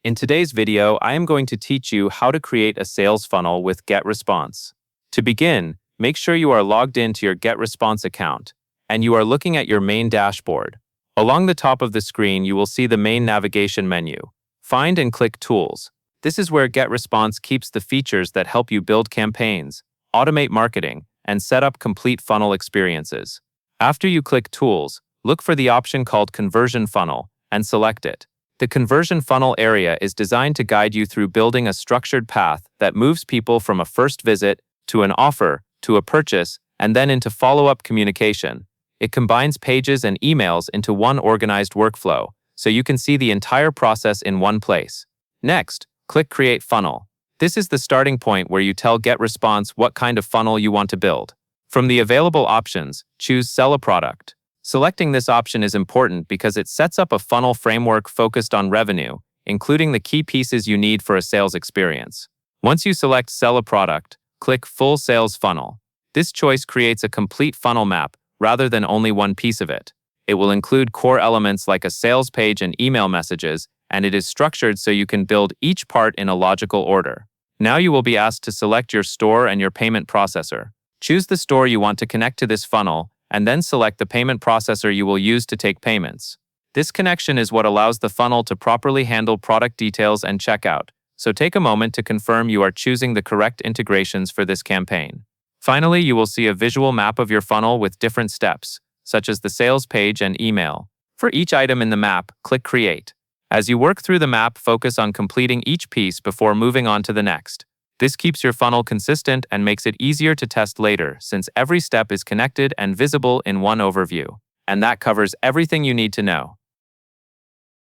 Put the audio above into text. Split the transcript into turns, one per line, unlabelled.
In today's video, I am going to teach you how to create a sales funnel with Getresponse. To begin, make sure you are logged into your Getresponse account, and you are looking at your main dashboard. Along the top of the screen, you will see the main navigation menu. Find and click Tools. This is where Getresponse keeps the features that help you build campaigns, automate marketing, and set up complete funnel experiences. After you click Tools, look for the option called Conversion Funnel and select it. The conversion funnel area is designed to guide you through building a structured path that moves people from a first visit to an offer to a purchase and then into follow-up communication. It combines pages and emails into one organized workflow, so you can see the entire process in one place. Next, click Create Funnel. This is the starting point where you tell Getresponse what kind of funnel you want to build. From the available options, choose Sell a Product. Selecting this option is important because it sets up a funnel framework focused on revenue, including the key pieces you need for a sales experience. Once you select Sell a Product, click Full Sales Funnel. This choice creates a complete funnel map rather than only one piece of it. It will include core elements like a sales page and email messages, and it is structured so you can build each part in a logical order. Now you will be asked to select your store and your payment processor. Choose the store you want to connect to this funnel, and then select the payment processor you will use to take payments. This connection is what allows the funnel to properly handle product details and checkout, so take a moment to confirm you are choosing the correct integrations for this campaign. Finally, you will see a visual map of your funnel with different steps, such as the sales page and email. For each item in the map, click Create. As you work through the map, focus on completing each piece before moving on to the next. This keeps your funnel consistent and makes it easier to test later since every step is connected and visible in one overview. And that covers everything you need to know.